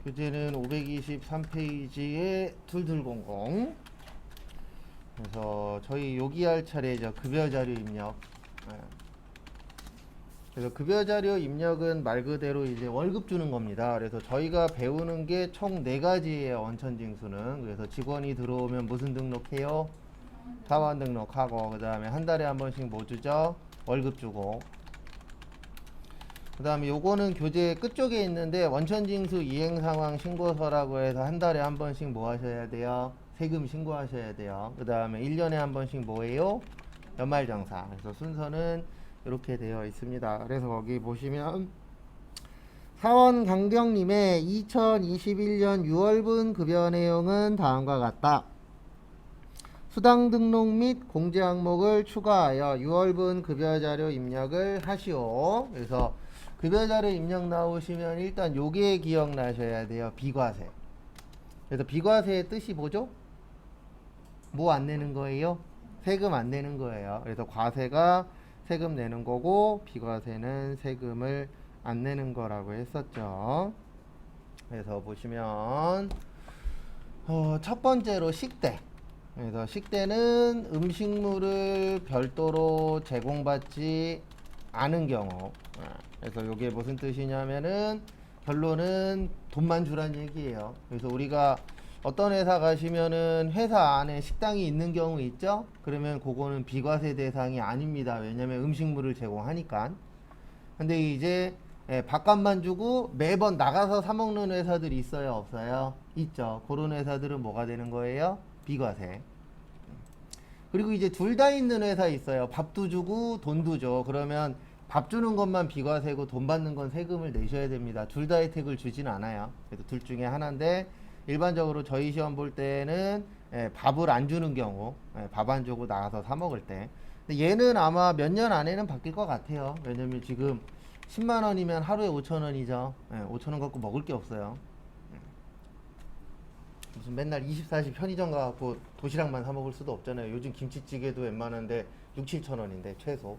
교재는 523페이지에 2200. 그래서 저희 여기 할 차례죠. 급여 자료 입력. 네. 그래서 급여 자료 입력은 말 그대로 이제 월급 주는 겁니다. 그래서 저희가 배우는 게 총 4가지예요. 원천징수는. 그래서 직원이 들어오면 무슨 등록해요? 사원 등록하고, 그 다음에 한 달에 한 번씩 뭐 주죠? 월급 주고. 그 다음에 요거는 교재 끝쪽에 있는데 원천징수 이행상황 신고서라고 해서 한 달에 한 번씩 뭐 하셔야 돼요? 세금 신고하셔야 돼요. 그 다음에 1년에 한 번씩 뭐예요? 연말정산. 그래서 순서는 이렇게 되어 있습니다. 그래서 거기 보시면 사원 강경님의 2021년 6월분 급여 내용은 다음과 같다. 수당 등록 및 공제 항목을 추가하여 6월분 급여 자료 입력을 하시오. 그래서 급여 자료 입력 나오시면 일단 요게 기억나셔야 돼요. 비과세. 그래서 비과세의 뜻이 뭐죠? 뭐 안 내는 거예요? 세금 안 내는 거예요. 그래서 과세가 세금 내는 거고 비과세는 세금을 안 내는 거라고 했었죠. 그래서 보시면 첫 번째로 식대. 그래서 식대는 음식물을 별도로 제공받지 않은 경우. 그래서 이게 무슨 뜻이냐면은 결론은 돈만 주란 얘기예요. 그래서 우리가 어떤 회사 가시면은 회사 안에 식당이 있는 경우 있죠? 그러면 그거는 비과세 대상이 아닙니다. 왜냐면 음식물을 제공하니까. 근데 이제 밥값만 주고 매번 나가서 사 먹는 회사들이 있어요, 없어요? 있죠. 그런 회사들은 뭐가 되는 거예요? 비과세. 그리고 이제 둘 다 있는 회사 있어요. 밥도 주고 돈도 줘. 그러면 밥 주는 것만 비과세고 돈 받는 건 세금을 내셔야 됩니다. 둘 다 혜택을 주진 않아요. 그래서 둘 중에 하나인데 일반적으로 저희 시험 볼 때는 밥을 안 주는 경우, 밥 안 주고 나가서 사 먹을 때. 근데 얘는 아마 몇 년 안에는 바뀔 것 같아요. 왜냐면 지금 10만 원이면 하루에 5천 원이죠. 5천 원 갖고 먹을 게 없어요. 무슨 맨날 24시 편의점 가갖고 도시락만 사 먹을 수도 없잖아요. 요즘 김치찌개도 웬만한데 6, 7천 원인데 최소.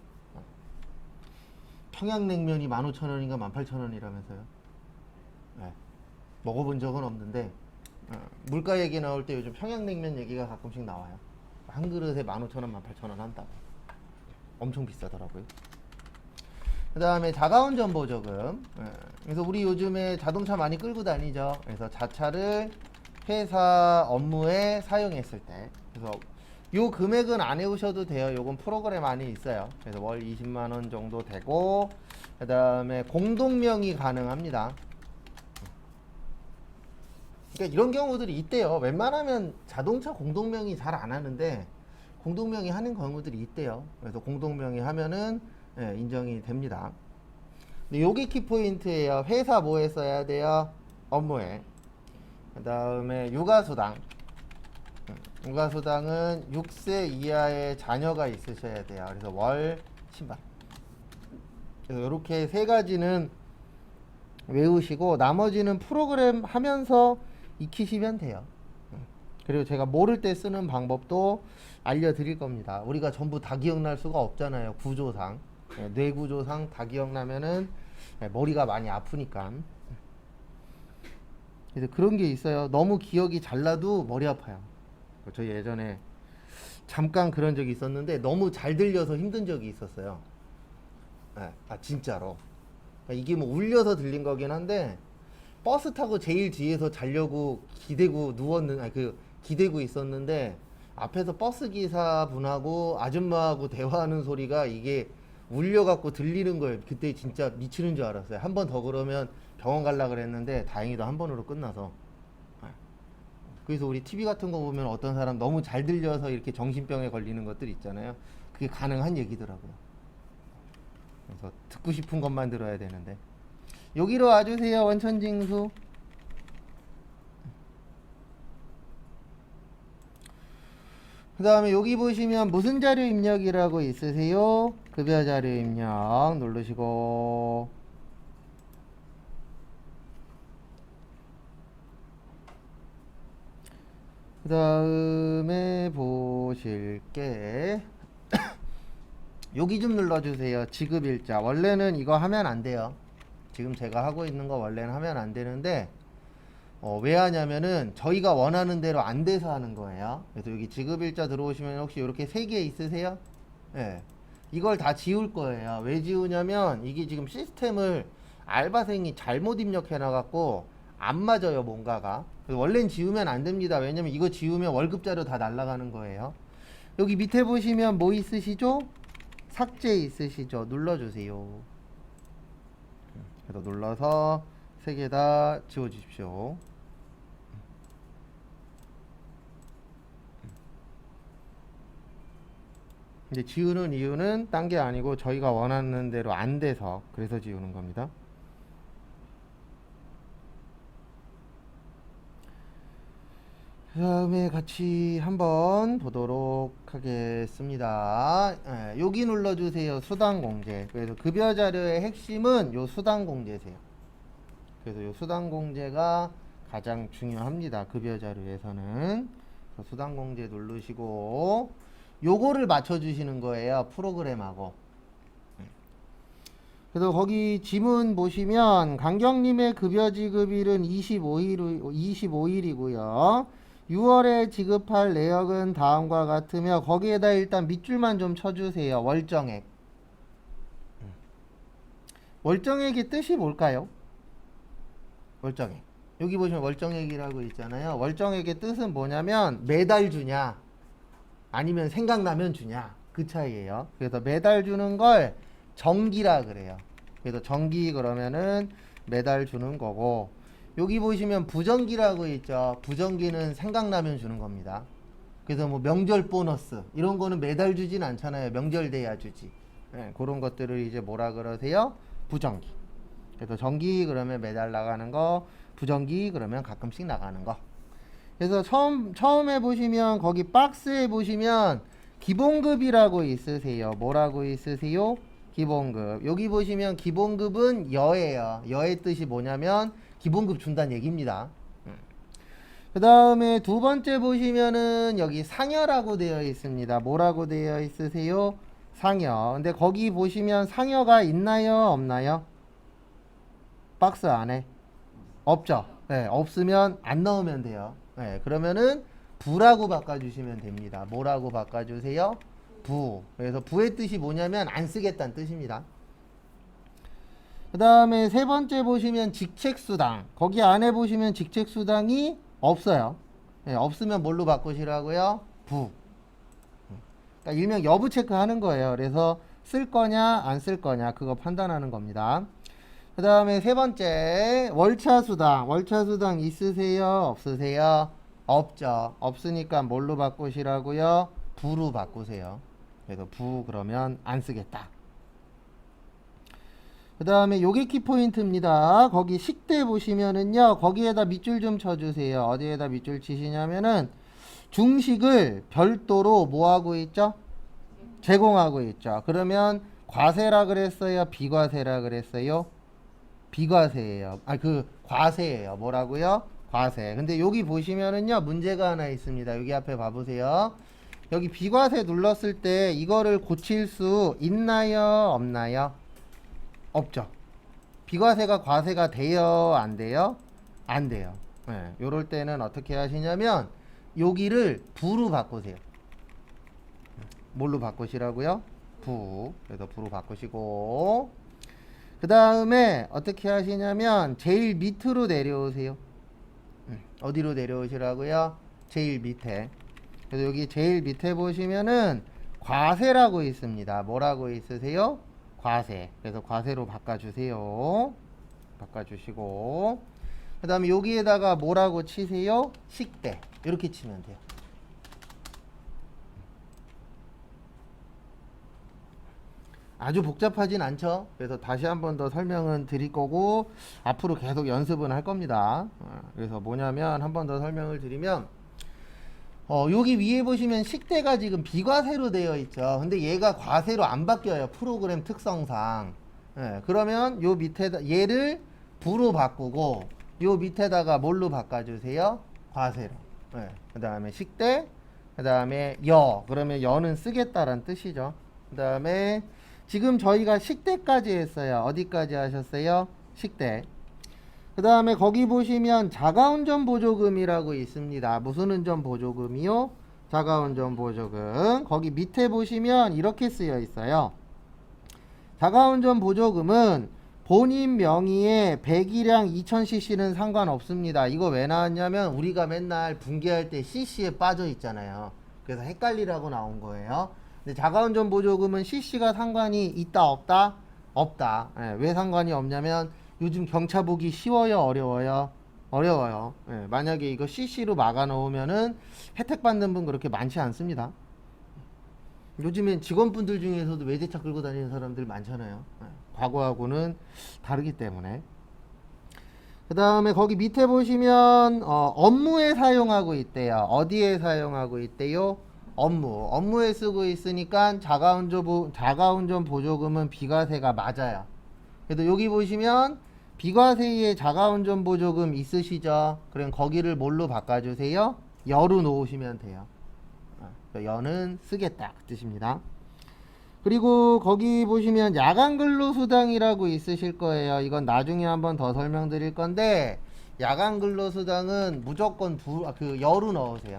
평양냉면이 15,000원인가 18,000원이라면서요. 먹어본 적은 없는데 물가 얘기 나올 때 요즘 평양냉면 얘기가 가끔씩 나와요. 한 그릇에 15,000원, 18,000원 한다고. 엄청 비싸더라고요. 그 다음에 자가운전 보조금. 그래서 우리 요즘에 자동차 많이 끌고 다니죠. 그래서 자차를 회사 업무에 사용했을 때. 그래서 요 금액은 안 해오셔도 돼요. 요건 프로그램 안에 있어요. 그래서 월 20만원 정도 되고, 그 다음에 공동명의 가능합니다. 그러니까 이런 경우들이 있대요. 웬만하면 자동차 공동명의 잘 안 하는데 공동명의 하는 경우들이 있대요. 그래서 공동명의 하면은 인정이 됩니다. 근데 요게 키포인트예요. 회사 뭐에 써야 돼요? 업무에. 그 다음에 육아수당. 육아수당은 6세 이하의 자녀가 있으셔야 돼요. 그래서 월 10만. 그래서 이렇게 세 가지는 외우시고 나머지는 프로그램 하면서 익히시면 돼요. 그리고 제가 모를 때 쓰는 방법도 알려드릴 겁니다. 우리가 전부 다 기억날 수가 없잖아요. 구조상. 뇌구조상 다 기억나면은 머리가 많이 아프니까. 그래서 그런 게 있어요. 너무 기억이 잘 나도 머리 아파요. 저 예전에 잠깐 그런 적이 있었는데 너무 잘 들려서 힘든 적이 있었어요. 진짜로. 이게 뭐 울려서 들린 거긴 한데 버스 타고 제일 뒤에서 자려고 기대고 기대고 있었는데 앞에서 버스 기사분하고 아줌마하고 대화하는 소리가 이게 울려갖고 들리는 거예요. 그때 진짜 미치는 줄 알았어요. 한 번 더 그러면 병원 가려고 그랬는데 다행히도 한 번으로 끝나서. 그래서 우리 TV 같은 거 보면 어떤 사람 너무 잘 들려서 이렇게 정신병에 걸리는 것들 있잖아요. 그게 가능한 얘기더라고요. 그래서 듣고 싶은 것만 들어야 되는데. 여기로 와주세요. 원천징수. 그 다음에 여기 보시면 무슨 자료 입력이라고 있으세요? 급여 자료 입력 누르시고, 그 다음에 보실게 여기 좀 눌러주세요. 지급일자. 원래는 이거 하면 안 돼요. 지금 제가 하고 있는 거 원래는 하면 안 되는데 왜 하냐면은 저희가 원하는 대로 안 돼서 하는 거예요. 그래서 여기 지급일자 들어오시면 혹시 이렇게 3개 있으세요? 예. 이걸 다 지울 거예요. 왜 지우냐면 이게 지금 시스템을 알바생이 잘못 입력해 놔갖고 안 맞아요, 뭔가가. 그래서 원래는 지우면 안 됩니다. 왜냐면 이거 지우면 월급자료 다 날라가는 거예요. 여기 밑에 보시면 뭐 있으시죠? 삭제 있으시죠? 눌러주세요. 그래서 눌러서 3개 다 지워주십시오. 근데 지우는 이유는 딴 게 아니고 저희가 원하는 대로 안 돼서 그래서 지우는 겁니다. 그 다음에 같이 한번 보도록 하겠습니다. 여기 눌러주세요. 수당공제. 그래서 급여자료의 핵심은 요 수당공제세요. 그래서 요 수당공제가 가장 중요합니다. 급여자료에서는. 수당공제 누르시고 요거를 맞춰주시는 거예요. 프로그램하고. 그래서 거기 지문 보시면 강경님의 급여 지급일은 25일이고요. 6월에 지급할 내역은 다음과 같으며 거기에다 일단 밑줄만 좀 쳐주세요. 월정액. 월정액의 뜻이 뭘까요? 월정액. 여기 보시면 월정액이라고 있잖아요. 월정액의 뜻은 뭐냐면 매달 주냐 아니면 생각나면 주냐 그 차이예요. 그래서 매달 주는 걸 정기라 그래요. 그래서 정기 그러면은 매달 주는 거고, 여기 보시면 부정기라고 있죠. 부정기는 생각나면 주는 겁니다. 그래서 뭐 명절 보너스 이런 거는 매달 주진 않잖아요. 명절 돼야 주지. 네, 그런 것들을 이제 뭐라 그러세요? 부정기. 그래서 정기 그러면 매달 나가는 거, 부정기 그러면 가끔씩 나가는 거. 그래서 처음에 보시면 거기 박스에 보시면 기본급이라고 있으세요. 뭐라고 있으세요? 기본급. 여기 보시면 기본급은 여예요. 여의 뜻이 뭐냐면 기본급 준다는 얘기입니다. 그 다음에 두 번째 보시면은 여기 상여라고 되어 있습니다. 뭐라고 되어 있으세요? 상여. 근데 거기 보시면 상여가 있나요? 없나요? 박스 안에? 없죠. 네, 없으면 안 넣으면 돼요. 네, 그러면은 부라고 바꿔주시면 됩니다. 뭐라고 바꿔주세요? 부. 그래서 부의 뜻이 뭐냐면 안 쓰겠다는 뜻입니다. 그 다음에 세 번째 보시면 직책수당. 거기 안에 보시면 직책수당이 없어요. 네, 없으면 뭘로 바꾸시라고요? 부. 그러니까 일명 여부 체크하는 거예요. 그래서 쓸 거냐 안 쓸 거냐 그거 판단하는 겁니다. 그 다음에 세 번째 월차수당. 월차수당 있으세요? 없으세요? 없죠. 없으니까 뭘로 바꾸시라고요? 부로 바꾸세요. 그래서 부 그러면 안 쓰겠다. 그 다음에 요게 키포인트입니다. 거기 식대 보시면은요, 거기에다 밑줄 좀 쳐주세요. 어디에다 밑줄 치시냐면은 중식을 별도로 뭐하고 있죠? 제공하고 있죠. 그러면 과세라 그랬어요? 비과세라 그랬어요? 비과세예요. 과세예요. 뭐라고요? 과세. 근데 여기 보시면은요, 문제가 하나 있습니다. 여기 앞에 봐보세요. 여기 비과세 눌렀을 때 이거를 고칠 수 있나요? 없나요? 없죠. 비과세가 과세가 돼요? 안 돼요? 안 돼요. 네, 요럴 때는 어떻게 하시냐면 여기를 부로 바꾸세요. 뭘로 바꾸시라고요? 부. 그래서 부로 바꾸시고, 그 다음에 어떻게 하시냐면 제일 밑으로 내려오세요. 어디로 내려오시라고요? 제일 밑에. 그래서 여기 제일 밑에 보시면은 과세라고 있습니다. 뭐라고 있으세요? 과세. 그래서 과세로 바꿔주세요. 바꿔주시고, 그 다음에 여기에다가 뭐라고 치세요? 식대. 이렇게 치면 돼요. 아주 복잡하진 않죠. 그래서 다시 한 번 더 설명은 드릴 거고 앞으로 계속 연습은 할 겁니다. 그래서 뭐냐면 한 번 더 설명을 드리면, 여기 위에 보시면 식대가 지금 비과세로 되어 있죠. 근데 얘가 과세로 안 바뀌어요. 프로그램 특성상. 그러면 요 밑에다 얘를 부로 바꾸고 요 밑에다가 뭘로 바꿔주세요? 과세로. 그 다음에 식대, 그 다음에 그러면 여는 쓰겠다란 뜻이죠. 그 다음에 지금 저희가 식대까지 했어요. 어디까지 하셨어요? 식대. 그 다음에 거기 보시면 자가운전 보조금이라고 있습니다. 무슨 운전 보조금이요? 자가운전 보조금. 거기 밑에 보시면 이렇게 쓰여 있어요. 자가운전 보조금은 본인 명의의 배기량 2000cc는 상관없습니다. 이거 왜 나왔냐면 우리가 맨날 분기할 때 cc에 빠져 있잖아요. 그래서 헷갈리라고 나온 거예요. 근데 자가운전 보조금은 cc가 상관이 있다 없다? 없다. 예, 왜 상관이 없냐면 요즘 경차 보기 쉬워요 어려워요? 어려워요. 예, 만약에 이거 cc로 막아 놓으면은 혜택 받는 분 그렇게 많지 않습니다. 요즘엔 직원분들 중에서도 외제차 끌고 다니는 사람들 많잖아요. 예, 과거하고는 다르기 때문에. 그 다음에 거기 밑에 보시면 업무에 사용하고 있대요. 어디에 사용하고 있대요? 업무에 쓰고 있으니까 자가운전 보조금은 비과세가 맞아요. 그래도 여기 보시면 비과세에 자가운전 보조금 있으시죠? 그럼 거기를 뭘로 바꿔주세요? 여로 놓으시면 돼요. 여는 쓰겠다 그 뜻입니다. 그리고 거기 보시면 야간 근로수당이라고 있으실 거예요. 이건 나중에 한번 더 설명드릴 건데 야간 근로수당은 무조건 여로 넣으세요.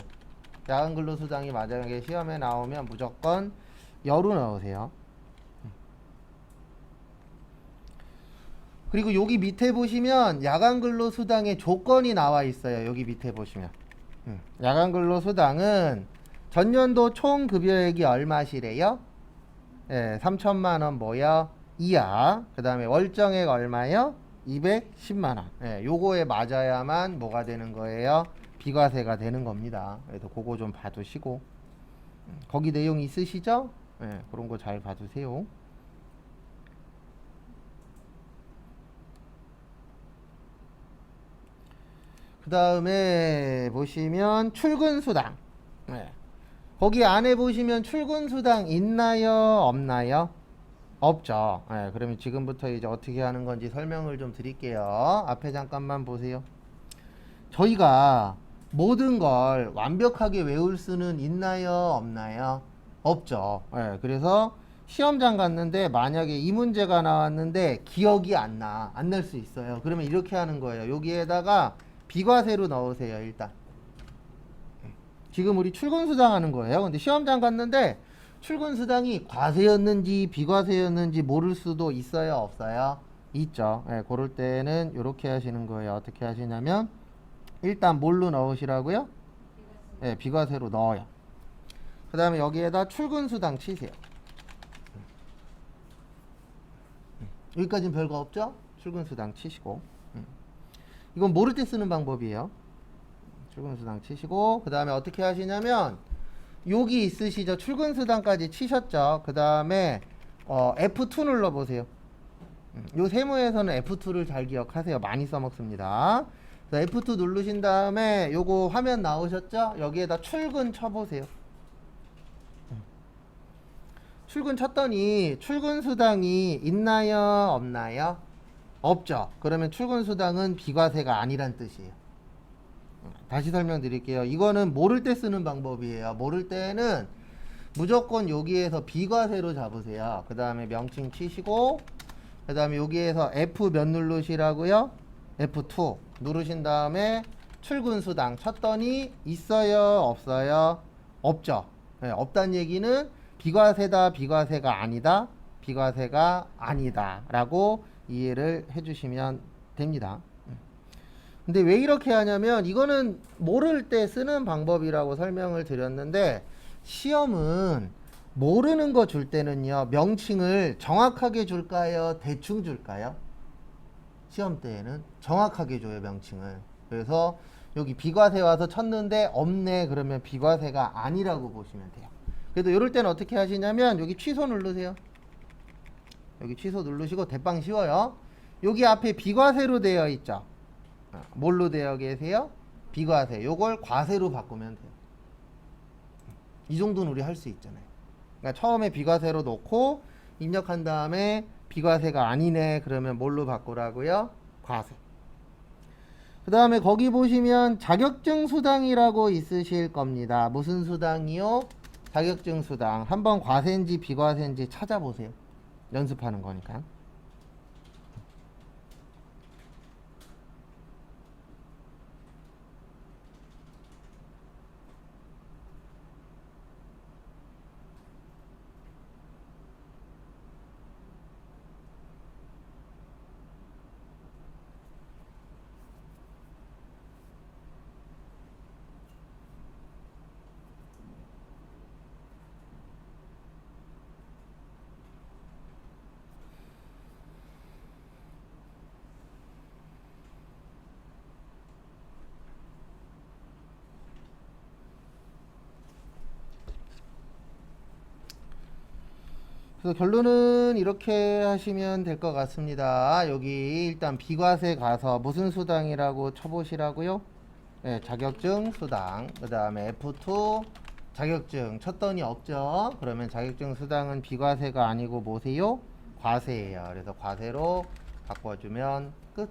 야간 근로수당이 만약에 시험에 나오면 무조건 여로 넣으세요. 그리고 여기 밑에 보시면 야간 근로수당의 조건이 나와 있어요. 여기 밑에 보시면 야간 근로수당은 전년도 총 급여액이 얼마시래요? 예, 3천만원 뭐요? 이하. 그 다음에 월정액 얼마요? 210만원. 예, 요거에 맞아야만 뭐가 되는 거예요? 비과세가 되는 겁니다. 그래서 그거 좀 봐두시고. 거기 내용 있으시죠? 예, 그런 거 잘 봐두세요. 그 다음에 보시면 출근수당. 예. 거기 안에 보시면 출근수당 있나요? 없나요? 없죠. 예, 그러면 지금부터 이제 어떻게 하는 건지 설명을 좀 드릴게요. 앞에 잠깐만 보세요. 저희가 모든 걸 완벽하게 외울 수는 있나요? 없나요? 없죠. 예, 그래서 시험장 갔는데 만약에 이 문제가 나왔는데 기억이 안 날 수 있어요. 그러면 이렇게 하는 거예요. 여기에다가 비과세로 넣으세요. 일단 지금 우리 출근수당 하는 거예요. 근데 시험장 갔는데 출근수당이 과세였는지 비과세였는지 모를 수도 있어요? 없어요? 있죠. 예, 그럴 때는 이렇게 하시는 거예요. 어떻게 하시냐면 일단 뭘로 넣으시라고요? 예, 비과세로 넣어요. 그 다음에 여기에다 출근수당 치세요. 여기까지는 별거 없죠? 출근수당 치시고 이건 모를 때 쓰는 방법이에요. 출근수당 치시고 그 다음에 어떻게 하시냐면 여기 있으시죠? 출근수당까지 치셨죠? 그 다음에 F2 눌러보세요. 요 세모에서는 F2를 잘 기억하세요. 많이 써먹습니다. F2 누르신 다음에 요거 화면 나오셨죠? 여기에다 출근 쳐보세요. 출근 쳤더니 출근수당이 있나요? 없나요? 없죠. 그러면 출근수당은 비과세가 아니란 뜻이에요. 다시 설명드릴게요. 이거는 모를 때 쓰는 방법이에요. 모를 때는 무조건 여기에서 비과세로 잡으세요. 그 다음에 명칭 치시고 그 다음에 여기에서 F 몇 누르시라고요? F2 누르신 다음에 출근수당 쳤더니 있어요? 없어요? 없죠. 네, 없다는 얘기는 비과세다 비과세가 아니다 비과세가 아니다 라고 이해를 해주시면 됩니다. 근데 왜 이렇게 하냐면 이거는 모를 때 쓰는 방법이라고 설명을 드렸는데 시험은 모르는 거 줄 때는요 명칭을 정확하게 줄까요 대충 줄까요? 시험 때에는 정확하게 줘요 명칭을. 그래서 여기 비과세 와서 쳤는데 없네 그러면 비과세가 아니라고 보시면 돼요. 그래도 이럴 때는 어떻게 하시냐면 여기 취소 누르세요. 여기 취소 누르시고 대빵 쉬워요. 여기 앞에 비과세로 되어 있죠. 뭘로 되어 계세요? 비과세. 요걸 과세로 바꾸면 돼요. 이 정도는 우리 할 수 있잖아요. 그러니까 처음에 비과세로 놓고 입력한 다음에 비과세가 아니네 그러면 뭘로 바꾸라고요? 과세. 그 다음에 거기 보시면 자격증 수당이라고 있으실 겁니다. 무슨 수당이요? 자격증 수당. 한번 과세인지 비과세인지 찾아보세요. 연습하는 거니까. 그래서 결론은 이렇게 하시면 될 것 같습니다. 여기 일단 비과세 가서 무슨 수당이라고 쳐보시라고요? 네, 자격증 수당. 그 다음에 F2 자격증 쳤더니 없죠. 그러면 자격증 수당은 비과세가 아니고 뭐세요? 과세예요. 그래서 과세로 바꿔주면 끝.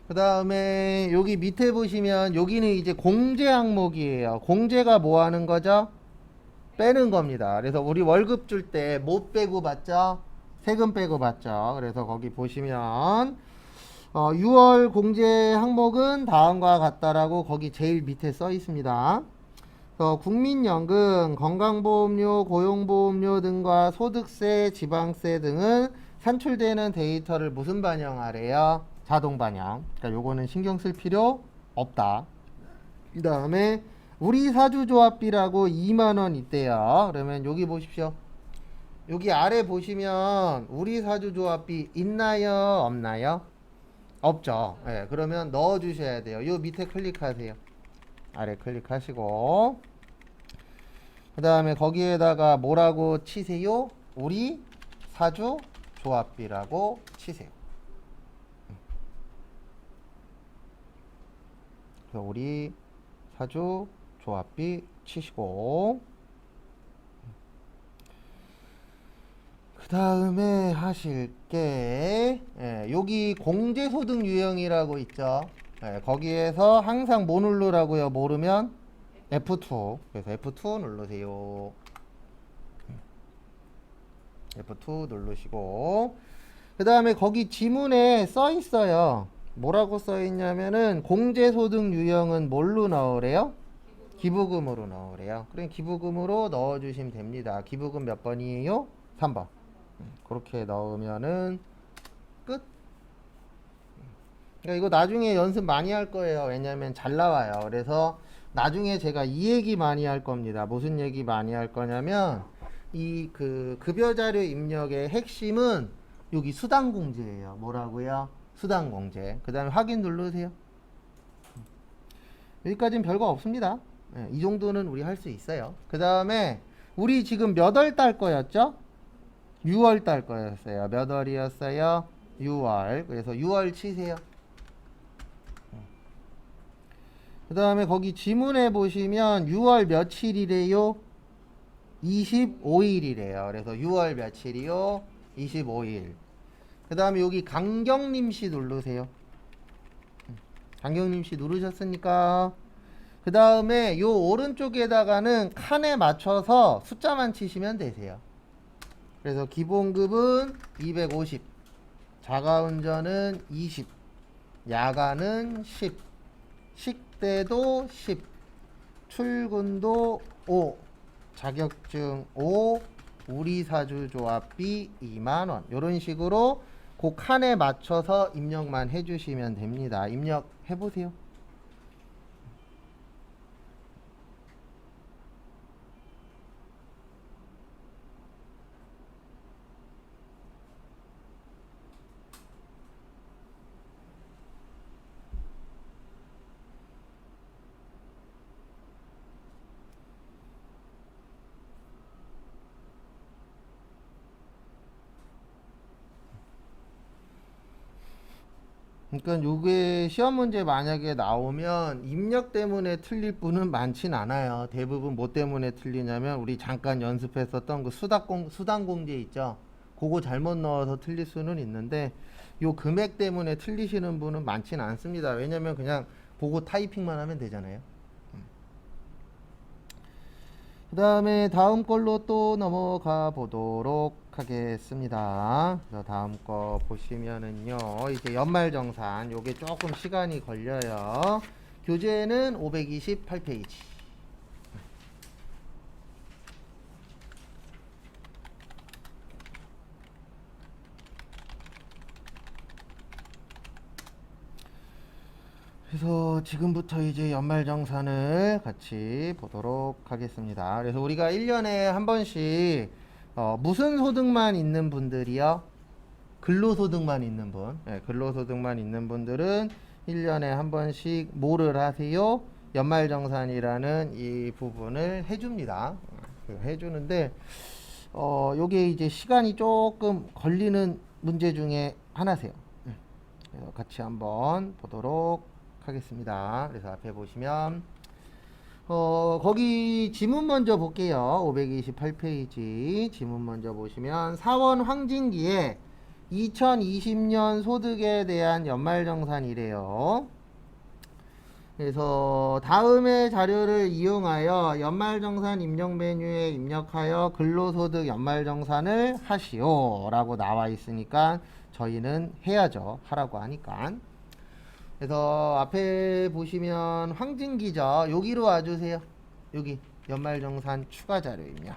그 다음에 여기 밑에 보시면 여기는 이제 공제 항목이에요. 공제가 뭐 하는 거죠? 빼는 겁니다. 그래서 우리 월급 줄 때 못 빼고 받죠? 세금 빼고 받죠. 그래서 거기 보시면 6월 공제 항목은 다음과 같다라고 거기 제일 밑에 써 있습니다. 국민연금, 건강보험료, 고용보험료 등과 소득세, 지방세 등은 산출되는 데이터를 무슨 반영하래요? 자동 반영. 그러니까 요거는 신경 쓸 필요 없다. 그 다음에 우리 사주조합비라고 2만원 있대요. 그러면 여기 보십시오. 여기 아래 보시면 우리 사주조합비 있나요? 없나요? 없죠. 네, 그러면 넣어 주셔야 돼요. 요 밑에 클릭하세요. 아래 클릭하시고 그 다음에 거기에다가 뭐라고 치세요? 우리 사주조합비라고 치세요. 그래서 우리 사주조합비 치시고 그 다음에 하실 게 여기 공제소득 유형이라고 있죠. 거기에서 항상 뭐 누르라고요? 모르면 F2. 그래서 F2 누르세요. F2 누르시고 그 다음에 거기 지문에 써 있어요. 뭐라고 써 있냐면은 공제소득 유형은 뭘로 넣으래요? 기부금으로 넣으래요. 그럼 기부금으로 넣어주시면 됩니다. 기부금 몇 번이에요? 3번. 그렇게 넣으면은 끝. 그러니까 이거 나중에 연습 많이 할 거예요. 왜냐면 잘 나와요. 그래서 나중에 제가 이 얘기 많이 할 겁니다. 무슨 얘기 많이 할 거냐면 이 그 급여 자료 입력의 핵심은 여기 수당 공제예요. 뭐라고요? 수당 공제. 그 다음에 확인 누르세요. 여기까지는 별거 없습니다. 이 정도는 우리 할 수 있어요. 그 다음에 우리 지금 몇 월 딸 거였죠? 6월 딸 거였어요. 몇 월이었어요? 6월. 그래서 6월 치세요. 그 다음에 거기 지문에 보시면 6월 며칠이래요? 25일이래요. 그래서 6월 며칠이요? 25일. 그 다음에 여기 강경림씨 누르세요. 강경림씨 누르셨으니까 그 다음에 요 오른쪽에다가는 칸에 맞춰서 숫자만 치시면 되세요. 그래서 기본급은 250, 자가운전은 20, 야간은 10, 식대도 10, 출근도 5, 자격증 5, 우리사주조합비 2만원. 요런 식으로 그 칸에 맞춰서 입력만 해주시면 됩니다. 입력해보세요. 그러니까 요게 시험 문제 만약에 나오면 입력 때문에 틀릴 분은 많진 않아요. 대부분 뭐 때문에 틀리냐면 우리 잠깐 연습했었던 그 수당 공제 있죠. 그거 잘못 넣어서 틀릴 수는 있는데 요 금액 때문에 틀리시는 분은 많진 않습니다. 왜냐면 그냥 보고 타이핑만 하면 되잖아요. 그 다음에 다음 걸로 또 넘어가 보도록 하겠습니다. 그래서 다음 거 보시면은요, 이제 연말정산, 요게 조금 시간이 걸려요. 교재는 528페이지. 그래서 지금부터 이제 연말정산을 같이 보도록 하겠습니다. 그래서 우리가 1년에 한 번씩 무슨 소득만 있는 분들이요? 근로소득만 있는 분. 근로소득만 있는 분들은 1년에 한 번씩 뭐를 하세요? 연말정산이라는 이 부분을 해줍니다. 해주는데 요게 이제 시간이 조금 걸리는 문제 중에 하나세요. 그래서 같이 한번 보도록 하겠습니다. 그래서 앞에 보시면 거기 지문 먼저 볼게요. 528페이지 지문 먼저 보시면 사원 황진기에 2020년 소득에 대한 연말정산이래요. 그래서 다음의 자료를 이용하여 연말정산 입력 메뉴에 입력하여 근로소득 연말정산을 하시오 라고 나와 있으니까 저희는 해야죠. 하라고 하니까. 그래서 앞에 보시면 황진기죠. 여기로 와주세요. 여기 연말정산 추가 자료 입력.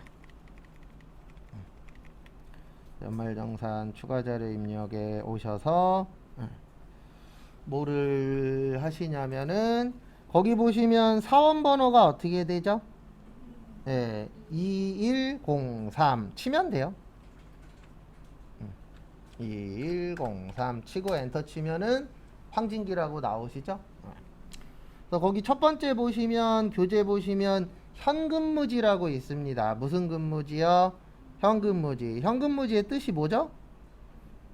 연말정산 추가 자료 입력에 오셔서 뭐를 하시냐면은 거기 보시면 사원번호가 어떻게 되죠? 네, 2103 치면 돼요. 2103 치고 엔터 치면은 황진기라고 나오시죠? 그래서 거기 첫 번째 보시면 교재 보시면 현근무지라고 있습니다. 무슨 근무지요? 현근무지. 현근무지의 뜻이 뭐죠?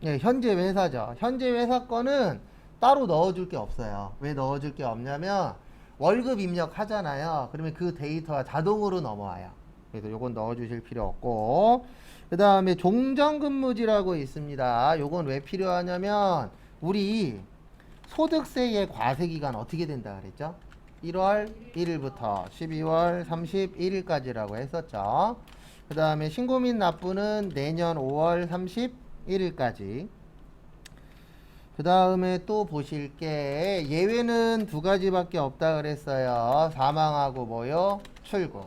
네, 현재 회사죠. 현재 회사 거는 따로 넣어줄 게 없어요. 왜 넣어줄 게 없냐면 월급 입력하잖아요. 그러면 그 데이터가 자동으로 넘어와요. 그래서 요건 넣어주실 필요 없고, 그 다음에 종전근무지라고 있습니다. 요건 왜 필요하냐면 우리 소득세의 과세기간 어떻게 된다 그랬죠? 1월 1일부터 12월 31일까지라고 했었죠. 그 다음에 신고 및 납부는 내년 5월 31일까지. 그 다음에 또 보실 게 예외는 두 가지밖에 없다 그랬어요. 사망하고 뭐요? 출구.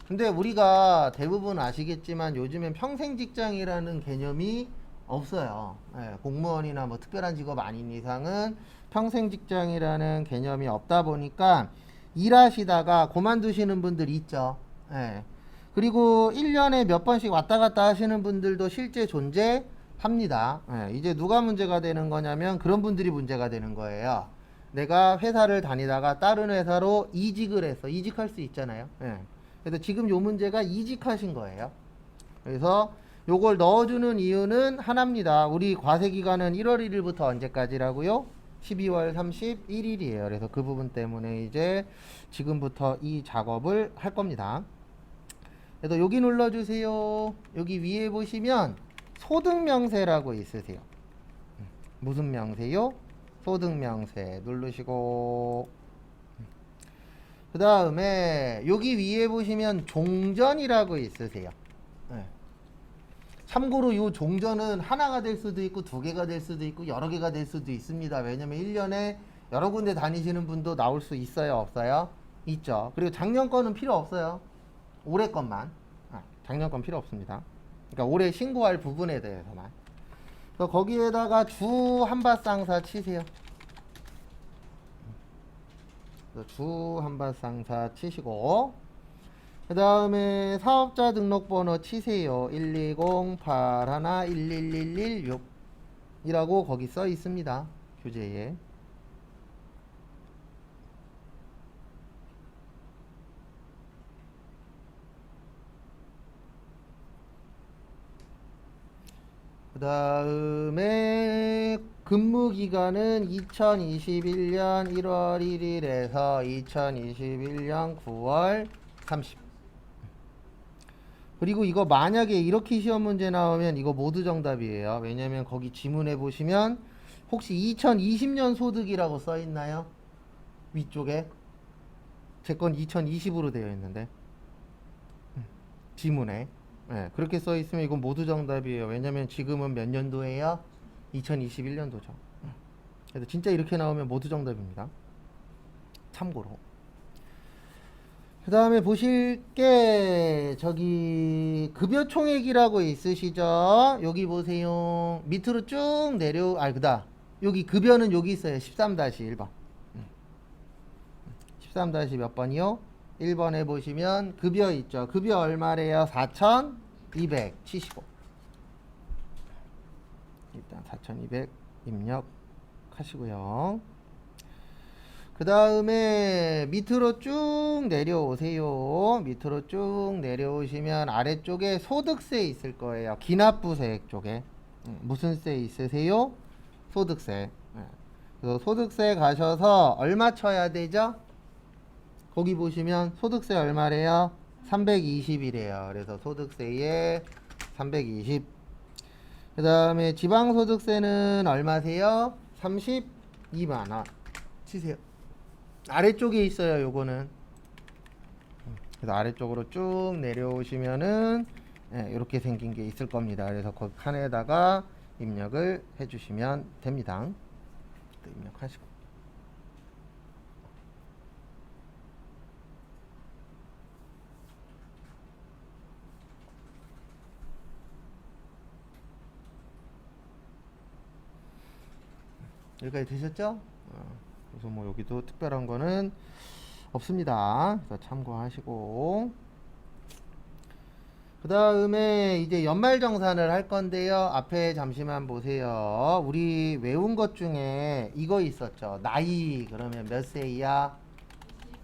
근데 우리가 대부분 아시겠지만 요즘엔 평생 직장이라는 개념이 없어요. 공무원이나 뭐 특별한 직업 아닌 이상은 평생 직장이라는 개념이 없다 보니까 일하시다가 그만두시는 분들 있죠. 그리고 1년에 몇 번씩 왔다 갔다 하시는 분들도 실제 존재합니다. 이제 누가 문제가 되는 거냐면 그런 분들이 문제가 되는 거예요. 내가 회사를 다니다가 다른 회사로 이직을 해서 이직할 수 있잖아요. 그래서 지금 요 문제가 이직하신 거예요. 그래서 요걸 넣어주는 이유는 하나입니다. 우리 과세기간은 1월 1일부터 언제까지라고요? 12월 31일이에요. 그래서 그 부분 때문에 이제 지금부터 이 작업을 할 겁니다. 그래서 여기 눌러주세요. 여기 위에 보시면 소득명세라고 있으세요. 무슨 명세요? 소득명세 누르시고, 그 다음에 여기 위에 보시면 종전이라고 있으세요. 참고로 이 종전은 하나가 될 수도 있고 두 개가 될 수도 있고 여러 개가 될 수도 있습니다. 왜냐면 1년에 여러 군데 다니시는 분도 나올 수 있어요? 없어요? 있죠. 그리고 작년 거는 필요 없어요. 올해 것만. 작년 건 필요 없습니다. 그러니까 올해 신고할 부분에 대해서만. 그래서 거기에다가 주 한밭상사 치세요. 주 한밭상사 치시고, 그 다음에 사업자 등록번호 치세요. 120811116 이라고 거기 써 있습니다. 교재에. 그 다음에 근무기간은 2021년 1월 1일에서 2021년 9월 30일. 그리고 이거 만약에 이렇게 시험 문제 나오면 이거 모두 정답이에요. 왜냐면 거기 지문에 보시면 혹시 2020년 소득이라고 써 있나요? 위쪽에. 제 건 2020으로 되어 있는데 지문에. 그렇게 써 있으면 이건 모두 정답이에요. 왜냐면 지금은 몇 년도예요? 2021년도죠. 그래서 진짜 이렇게 나오면 모두 정답입니다. 참고로. 그 다음에 보실 게 저기 급여 총액이라고 있으시죠? 여기 보세요. 밑으로 쭉 내려, 그다 여기 급여는 여기 있어요. 13-1번. 13- 몇 번이요? 1번에 보시면 급여 있죠. 급여 얼마래요? 4,275. 일단 4,200 입력하시고요. 그 다음에 밑으로 쭉 내려오세요. 밑으로 쭉 내려오시면 아래쪽에 소득세 있을 거예요. 기납부세 쪽에. 무슨 세 있으세요? 소득세. 그래서 소득세 가셔서 얼마 쳐야 되죠? 거기 보시면 소득세 얼마래요? 320이래요. 그래서 소득세에 320. 그 다음에 지방소득세는 얼마세요? 32만원. 치세요. 아래쪽에 있어요. 요거는. 그래서 아래쪽으로 쭉 내려오시면은 이렇게 생긴 게 있을 겁니다. 그래서 그 칸에다가 입력을 해주시면 됩니다. 입력하시고. 여기까지 되셨죠? 그래서 뭐 여기도 특별한 거는 없습니다. 그래서 참고하시고. 그 다음에 이제 연말정산을 할 건데요. 앞에 잠시만 보세요. 우리 외운 것 중에 이거 있었죠. 나이 그러면 몇 세 이하?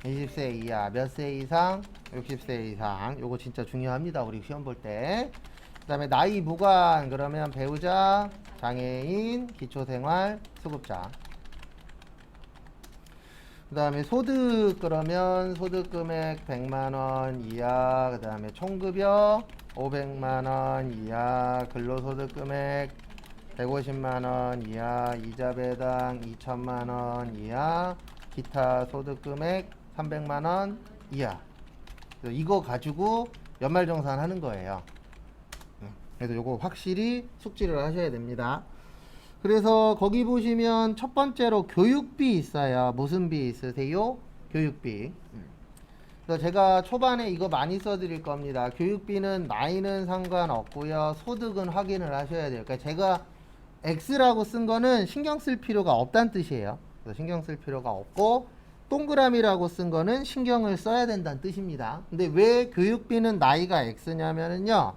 20세 이하. 몇 세 이상? 60세 이상. 요거 진짜 중요합니다. 우리 시험 볼 때. 그 다음에 나이 무관 그러면 배우자, 장애인, 기초생활, 수급자. 그 다음에 소득 그러면 소득금액 100만원 이하, 그 다음에 총급여 500만원 이하, 근로소득금액 150만원 이하, 이자배당 2천만원 이하, 기타 소득금액 300만원 이하. 이거 가지고 연말정산 하는 거예요. 그래서 요거 확실히 숙지를 하셔야 됩니다. 그래서 거기 보시면 첫 번째로 교육비 있어요. 무슨 비 있으세요? 교육비. 그래서 제가 초반에 이거 많이 써드릴 겁니다. 교육비는 나이는 상관없고요. 소득은 확인을 하셔야 돼요. 그러니까 제가 X라고 쓴 거는 신경 쓸 필요가 없다는 뜻이에요. 그래서 신경 쓸 필요가 없고 동그라미라고 쓴 거는 신경을 써야 된다는 뜻입니다. 근데 왜 교육비는 나이가 X냐면은요.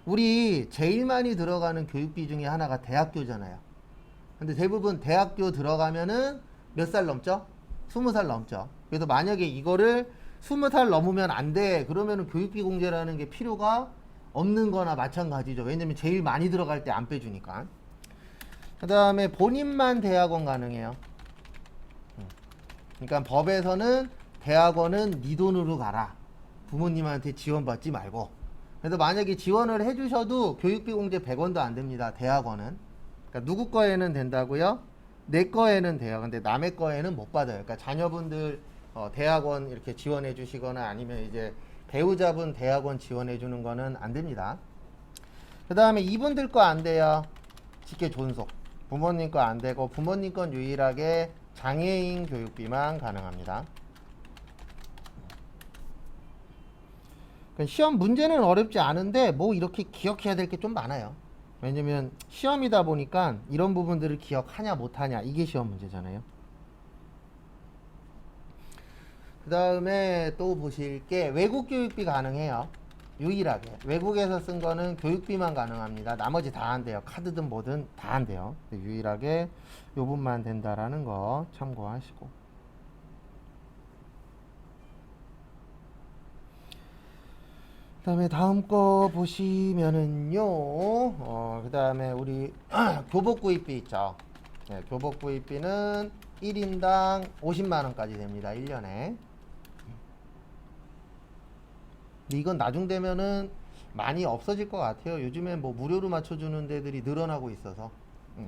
우리 제일 많이 들어가는 교육비 중에 하나가 대학교잖아요. 근데 대부분 대학교 들어가면은 몇 살 넘죠? 20살 넘죠. 그래서 만약에 이거를 20살 넘으면 안 돼. 그러면은 교육비 공제라는 게 필요가 없는 거나 마찬가지죠. 왜냐면 제일 많이 들어갈 때 안 빼주니까. 그 다음에 본인만 대학원 가능해요. 그러니까 법에서는 대학원은 네 돈으로 가라. 부모님한테 지원받지 말고. 그래서 만약에 지원을 해주셔도 교육비 공제 100원도 안 됩니다. 대학원은. 그러니까 누구 거에는 된다고요? 내 거에는 돼요. 근데 남의 거에는 못 받아요. 그러니까 자녀분들 대학원 이렇게 지원해 주시거나 아니면 이제 배우자분 대학원 지원해 주는 거는 안 됩니다. 그 다음에 이분들 거 안 돼요. 직계 존속. 부모님 거 안 되고 부모님 건 유일하게 장애인 교육비만 가능합니다. 시험 문제는 어렵지 않은데 뭐 이렇게 기억해야 될 게 좀 많아요. 왜냐면 시험이다 보니까 이런 부분들을 기억하냐 못하냐 이게 시험 문제잖아요. 그 다음에 또 보실 게 외국 교육비 가능해요. 유일하게 외국에서 쓴 거는 교육비만 가능합니다. 나머지 다 안 돼요. 카드든 뭐든 다 안 돼요. 유일하게 요 부분만 된다라는 거 참고하시고. 그 다음에 다음 거 보시면은요, 그 다음에 우리 교복구입비 있죠. 네, 교복구입비는 1인당 50만원까지 됩니다. 1년에. 근데 이건 나중 되면은 많이 없어질 것 같아요. 요즘에 뭐 무료로 맞춰주는 데들이 늘어나고 있어서.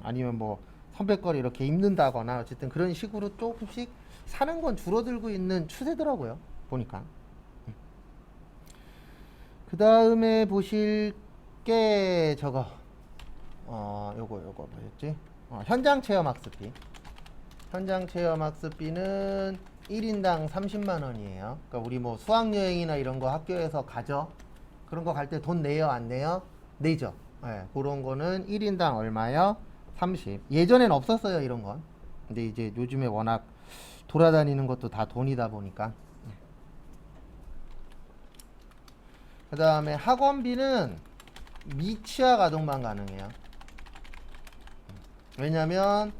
아니면 뭐 선별거리 이렇게 입는다거나 어쨌든 그런 식으로 조금씩 사는 건 줄어들고 있는 추세더라고요. 보니까. 그 다음에 보실 게 저거 요거 뭐였지? 현장 체험 학습비. 현장 체험 학습비는 1인당 30만원이에요. 그러니까 우리 뭐 수학여행이나 이런 거 학교에서 가죠? 그런 거 갈 때 돈 내요? 안 내요? 내죠. 네, 그런 거는 1인당 얼마요? 30. 예전엔 없었어요, 이런 건. 근데 이제 요즘에 워낙 돌아다니는 것도 다 돈이다 보니까. 그 다음에 학원비는 미취학 아동만 가능해요. 왜냐면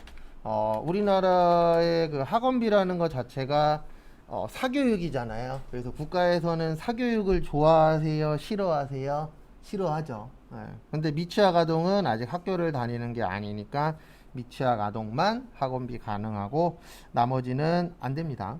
우리나라의 그 학원비라는 것 자체가 사교육이잖아요. 그래서 국가에서는 사교육을 좋아하세요? 싫어하세요? 싫어하죠. 예. 근데 미취학 아동은 아직 학교를 다니는 게 아니니까 미취학 아동만 학원비 가능하고 나머지는 안 됩니다.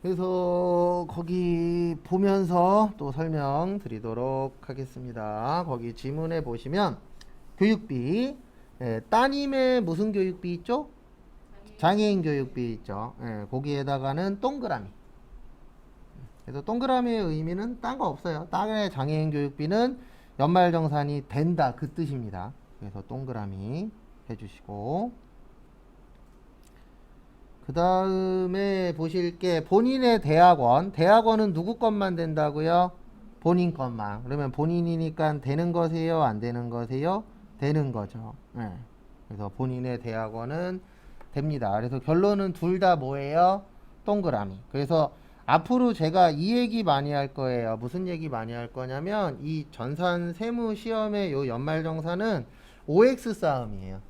그래서 거기 보면서 또 설명드리도록 하겠습니다. 거기 지문에 보시면 교육비, 따님의 무슨 교육비 있죠? 장애인 교육비 있죠. 거기에다가는 동그라미. 그래서 동그라미의 의미는 딴 거 없어요. 딸의 장애인 교육비는 연말정산이 된다 그 뜻입니다. 그래서 동그라미 해주시고, 그 다음에 보실 게 본인의 대학원은 누구 것만 된다고요? 본인 것만. 그러면 본인이니까 되는 거세요? 안 되는 거세요? 되는 거죠. 그래서 본인의 대학원은 됩니다. 그래서 결론은 둘 다 뭐예요? 동그라미. 그래서 앞으로 제가 이 얘기 많이 할 거예요. 무슨 얘기 많이 할 거냐면 이 전산 세무 시험의 요 연말정산은 OX 싸움이에요.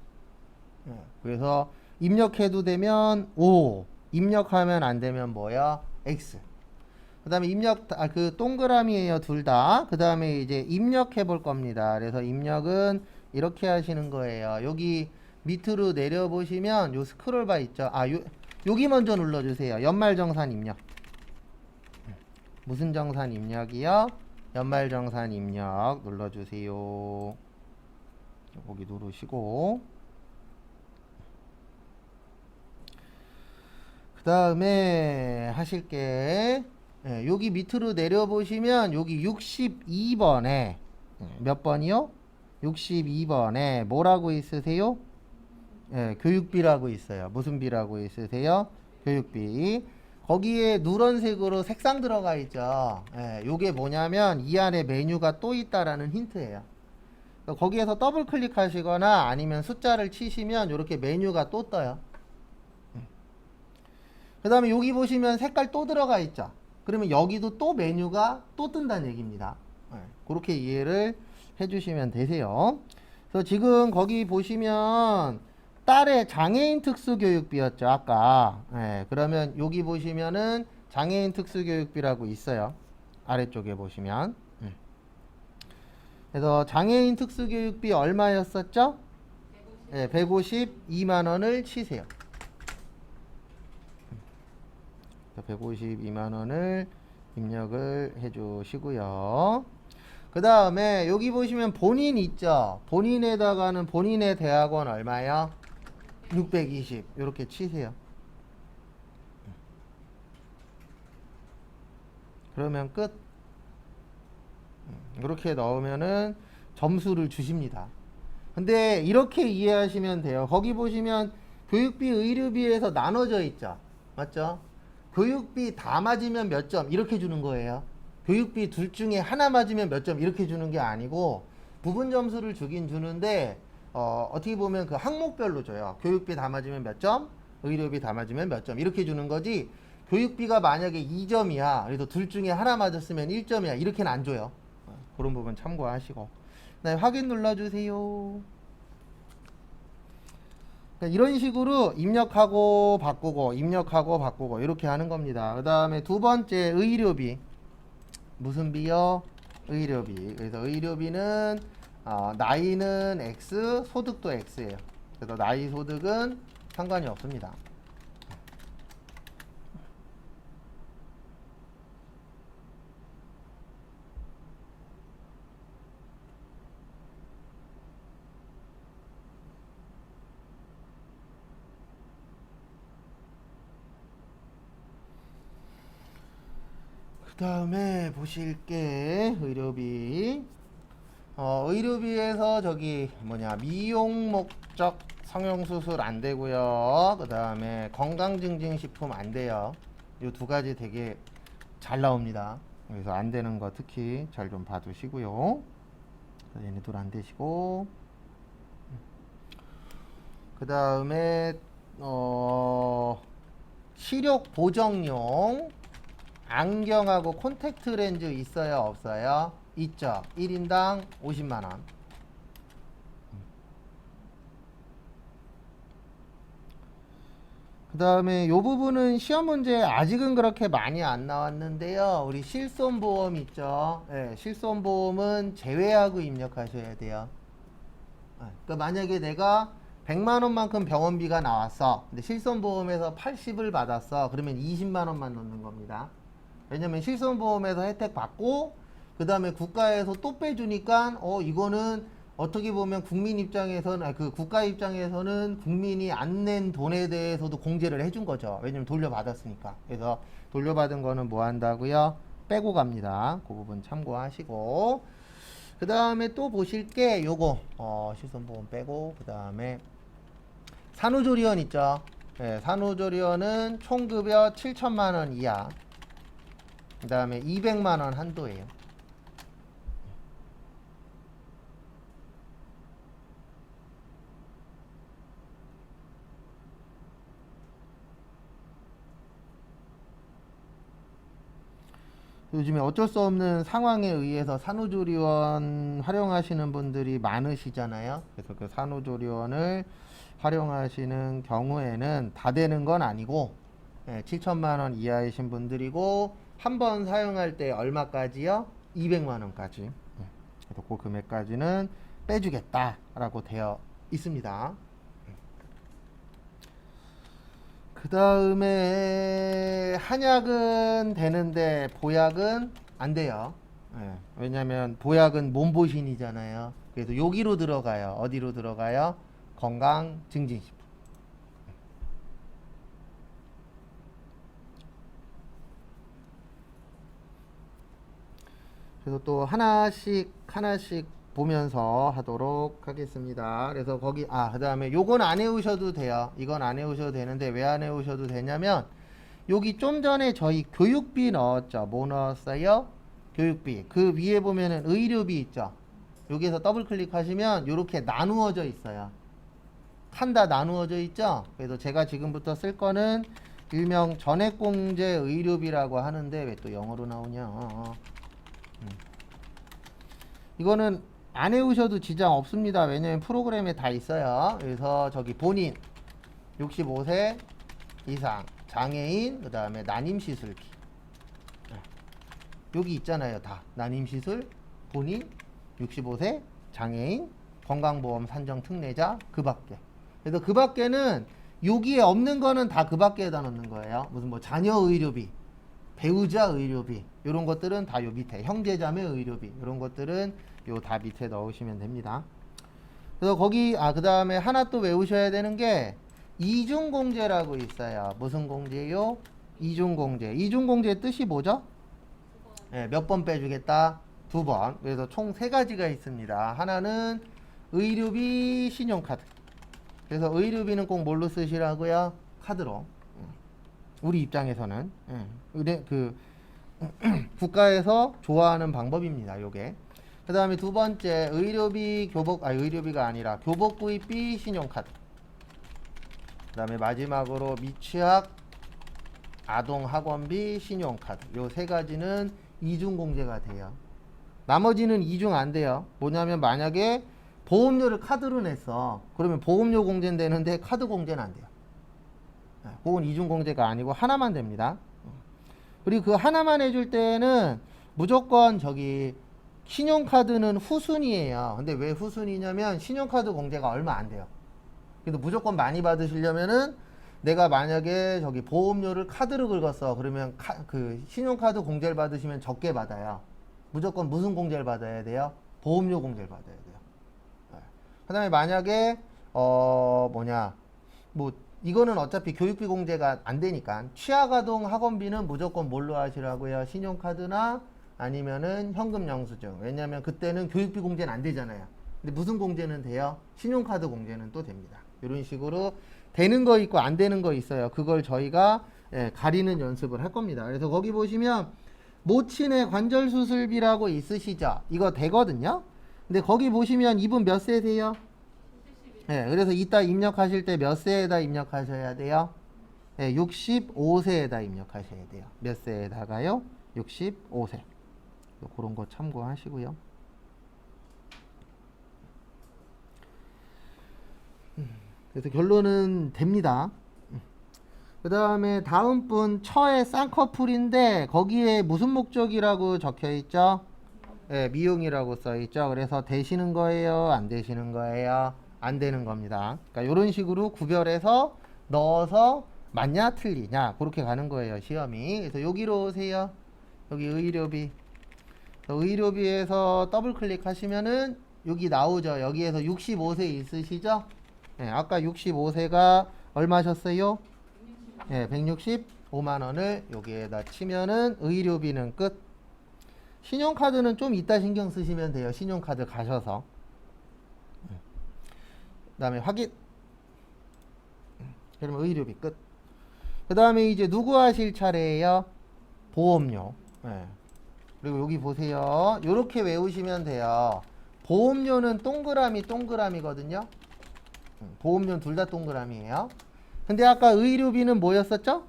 그래서 입력해도 되면 O, 입력하면 안 되면 뭐야? X. 그 다음에 그 동그라미에요, 둘 다. 그 다음에 이제 입력해 볼 겁니다. 그래서 입력은 이렇게 하시는 거예요. 여기 밑으로 내려보시면 요 스크롤바 있죠? 여기 먼저 눌러주세요. 연말정산 입력. 무슨 정산 입력이요? 연말정산 입력 눌러주세요. 거기 누르시고, 그 다음에 하실 게 여기 밑으로 내려보시면 여기 62번에 몇 번이요? 62번에 뭐라고 있으세요? 교육비라고 있어요. 무슨 비라고 있으세요? 교육비. 거기에 누런색으로 색상 들어가 있죠. 요게 뭐냐면 이 안에 메뉴가 또 있다라는 힌트예요. 거기에서 더블 클릭하시거나 아니면 숫자를 치시면 이렇게 메뉴가 또 떠요. 그 다음에 여기 보시면 색깔 또 들어가 있죠. 그러면 여기도 또 메뉴가 또 뜬다는 얘기입니다. 그렇게 이해를 해주시면 되세요. 그래서 지금 거기 보시면 딸의 장애인 특수교육비였죠, 아까. 그러면 여기 보시면은 장애인 특수교육비라고 있어요. 아래쪽에 보시면. 그래서 장애인 특수교육비 얼마였었죠? 152만 원을 치세요. 152만 원을 입력을 해 주시고요. 그 다음에 여기 보시면 본인 있죠? 본인에다가는 본인의 대학원 얼마요? 620 이렇게 치세요. 그러면 끝. 이렇게 넣으면은 점수를 주십니다. 근데 이렇게 이해하시면 돼요. 거기 보시면 교육비, 의료비에서 나눠져 있죠? 맞죠? 교육비 다 맞으면 몇 점 이렇게 주는 거예요. 교육비 둘 중에 하나 맞으면 몇 점 이렇게 주는 게 아니고 부분 점수를 주긴 주는데 어떻게 보면 그 항목별로 줘요. 교육비 다 맞으면 몇 점, 의료비 다 맞으면 몇 점 이렇게 주는 거지. 교육비가 만약에 2점이야. 그래서 둘 중에 하나 맞았으면 1점이야. 이렇게는 안 줘요. 그런 부분 참고하시고. 그다음에 확인 눌러주세요. 이런 식으로 입력하고 바꾸고 입력하고 바꾸고 이렇게 하는 겁니다. 그 다음에 두 번째 의료비. 무슨 비요? 의료비. 그래서 의료비는 나이는 X, 소득도 X예요. 그래서 나이 소득은 상관이 없습니다. 그 다음에 보실 게 의료비. 의료비에서 저기 미용 목적 성형수술 안 되고요. 그 다음에 건강증진식품 안 돼요. 이 두 가지 되게 잘 나옵니다. 그래서 안 되는 거 특히 잘 좀 봐두시고요. 얘네 둘 안 되시고, 그 다음에 시력 보정용 안경하고 콘택트 렌즈 있어요, 없어요? 있죠. 1인당 50만원. 그 다음에 요 부분은 시험 문제 아직은 그렇게 많이 안 나왔는데요. 우리 실손보험 있죠. 네, 실손보험은 제외하고 입력하셔야 돼요. 그러니까 만약에 내가 100만원만큼 병원비가 나왔어. 근데 실손보험에서 80을 받았어. 그러면 20만원만 넣는 겁니다. 왜냐면 실손보험에서 혜택 받고 그 다음에 국가에서 또 빼주니까 이거는 어떻게 보면 국민 입장에서는 그 국가 입장에서는 국민이 안 낸 돈에 대해서도 공제를 해준 거죠. 왜냐면 돌려받았으니까. 그래서 돌려받은 거는 뭐 한다고요? 빼고 갑니다. 그 부분 참고하시고, 그 다음에 또 보실 게 요거 실손보험 빼고, 그 다음에 산후조리원 있죠. 네, 산후조리원은 총급여 7천만원 이하, 그 다음에 200만원 한도예요. 요즘에 어쩔 수 없는 상황에 의해서 산후조리원 활용하시는 분들이 많으시잖아요. 그래서 그 산후조리원을 활용하시는 경우에는 다 되는 건 아니고 7천만원 이하이신 분들이고 한 번 사용할 때 얼마까지요? 200만원까지. 그래서 그 금액까지는 빼주겠다라고 되어 있습니다. 그 다음에 한약은 되는데 보약은 안 돼요. 왜냐면 보약은 몸보신이잖아요. 그래서 여기로 들어가요. 어디로 들어가요? 건강증진식품. 그래서 또 하나씩 보면서 하도록 하겠습니다. 그래서 거기 그 다음에 요건 안 외우셔도 돼요. 이건 안 외우셔도 되는데 왜 안 외우셔도 되냐면 여기 좀 전에 저희 교육비 넣었죠. 뭐 넣었어요? 교육비. 그 위에 보면은 의료비 있죠. 여기에서 더블 클릭하시면 이렇게 나누어져 있어요. 칸 다 나누어져 있죠. 그래서 제가 지금부터 쓸 거는 일명 전액공제 의료비라고 하는데 왜 또 영어로 나오냐. 이거는 안 외우셔도 지장 없습니다. 왜냐면 프로그램에 다 있어요. 그래서 저기 본인 65세 이상 장애인, 그 다음에 난임시술기 여기 있잖아요. 다 난임시술, 본인, 65세, 장애인, 건강보험 산정 특례자, 그 밖에. 그래서 그 밖에는 여기에 없는 거는 다 그 밖에다 넣는 거예요. 무슨 뭐 자녀 의료비, 배우자 의료비 이런 것들은 다 요 밑에, 형제자매 의료비 이런 것들은 요 다 밑에 넣으시면 됩니다. 그래서 거기 그 다음에 하나 또 외우셔야 되는 게 이중공제라고 있어요. 무슨 공제요? 이중공제. 이중공제의 뜻이 뭐죠? 몇 번 빼주겠다? 2번. 그래서 총 3가지가 있습니다. 하나는 의료비, 신용카드. 그래서 의료비는 꼭 뭘로 쓰시라고요? 카드로. 우리 입장에서는 국가에서 좋아하는 방법입니다. 요게. 그 다음에 두 번째 의료비 의료비가 아니라 교복 구입비, 신용카드. 그 다음에 마지막으로 미취학 아동 학원비, 신용카드. 요 3가지는 이중공제가 돼요. 나머지는 이중 안 돼요. 뭐냐면 만약에 보험료를 카드로 냈어. 그러면 보험료 공제는 되는데 카드 공제는 안 돼요. 그건 이중공제가 아니고 하나만 됩니다. 그리고 그 하나만 해줄 때는 무조건 저기 신용카드는 후순위예요. 근데 왜 후순위냐면 신용카드 공제가 얼마 안 돼요. 그래서 무조건 많이 받으시려면은 내가 만약에 저기 보험료를 카드로 긁었어. 그러면 그 신용카드 공제를 받으시면 적게 받아요. 무조건 무슨 공제를 받아야 돼요? 보험료 공제를 받아야 돼요. 그 다음에 만약에 이거는 어차피 교육비 공제가 안 되니까 취약아동 학원비는 무조건 뭘로 하시라고요? 신용카드나 아니면은 현금 영수증. 왜냐면 그때는 교육비 공제는 안 되잖아요. 근데 무슨 공제는 돼요? 신용카드 공제는 또 됩니다. 이런 식으로 되는 거 있고 안 되는 거 있어요. 그걸 저희가 가리는 연습을 할 겁니다. 그래서 거기 보시면 모친의 관절수술비라고 있으시죠? 이거 되거든요. 근데 근데 거기 보시면 이분 몇 세세요? 네, 그래서 이따 입력하실 때 몇 세에다 입력하셔야 돼요? 네, 65세에다 입력하셔야 돼요. 몇 세에다가요? 65세. 그런 거 참고하시고요. 그래서 결론은 됩니다. 그 다음에 다음 분 처의 쌍꺼풀인데 거기에 무슨 목적이라고 적혀 있죠? 네, 미용이라고 써 있죠. 그래서 되시는 거예요? 안 되시는 거예요? 안 되는 겁니다. 그러니까 이런 식으로 구별해서 넣어서 맞냐 틀리냐 그렇게 가는 거예요, 시험이. 그래서 여기로 오세요. 여기 의료비. 의료비에서 더블 클릭하시면은 여기 나오죠. 여기에서 65세 있으시죠? 네, 아까 65세가 얼마셨어요? 네, 165만 원을 여기에다 치면은 의료비는 끝. 신용카드는 좀 이따 신경 쓰시면 돼요. 신용카드 가셔서. 그 다음에 확인. 그러면 의료비 끝. 그 다음에 이제 누구 하실 차례예요? 보험료. 네. 그리고 여기 보세요. 요렇게 외우시면 돼요. 보험료는 동그라미거든요. 보험료는 둘 다 동그라미예요. 근데 아까 의료비는 뭐였었죠?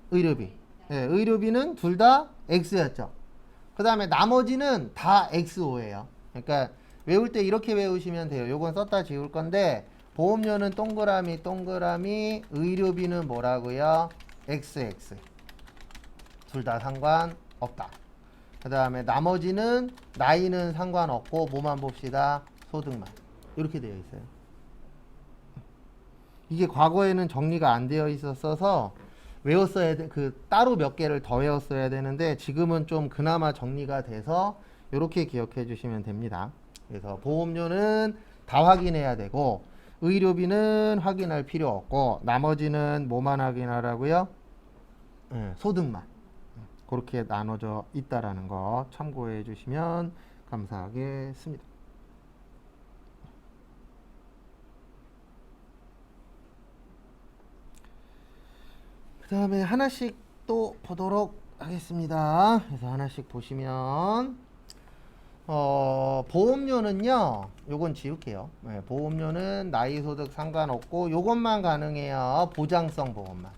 의료비. 네, 의료비는 둘 다 X였죠. 그 다음에 나머지는 다 XO예요. 그러니까 외울 때 이렇게 외우시면 돼요. 요건 썼다 지울 건데 보험료는 동그라미, 의료비는 뭐라고요? XX. 둘 다 상관없다. 그 다음에 나머지는 나이는 상관없고 뭐만 봅시다. 소득만. 이렇게 되어 있어요. 이게 과거에는 정리가 안 되어 있었어서 외웠어야 돼. 따로 몇 개를 더 외웠어야 되는데 지금은 좀 그나마 정리가 돼서 이렇게 기억해 주시면 됩니다. 그래서 보험료는 다 확인해야 되고 의료비는 확인할 필요 없고 나머지는 뭐만 확인하라고요? 소득만. 그렇게 나눠져 있다라는 거 참고해 주시면 감사하겠습니다. 그 다음에 하나씩 또 보도록 하겠습니다. 그래서 하나씩 보시면 보험료는요, 요건 지울게요. 네, 보험료는 나이 소득 상관없고 요것만 가능해요. 보장성 보험만.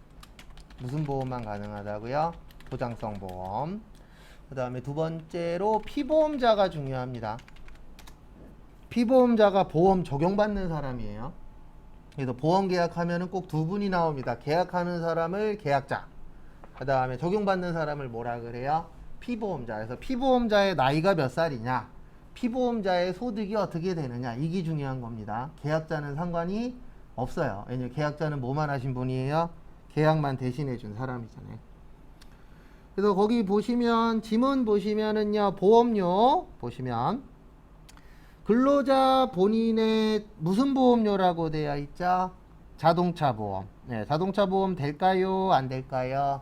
무슨 보험만 가능하다고요? 보장성 보험. 그 다음에 두 번째로 피보험자가 중요합니다. 피보험자가 보험 적용받는 사람이에요. 그래서 보험 계약하면은 꼭 두 분이 나옵니다. 계약하는 사람을 계약자, 그 다음에 적용받는 사람을 뭐라 그래요? 피보험자. 그래서 피보험자의 나이가 몇 살이냐, 피보험자의 소득이 어떻게 되느냐, 이게 중요한 겁니다. 계약자는 상관이 없어요. 왜냐면 계약자는 뭐만 하신 분이에요? 계약만 대신해 준 사람이잖아요. 그래서 거기 보시면 지문 보시면은요, 보험료 보시면 근로자 본인의 무슨 보험료라고 되어 있죠? 자동차 보험. 네, 자동차 보험 될까요? 안 될까요?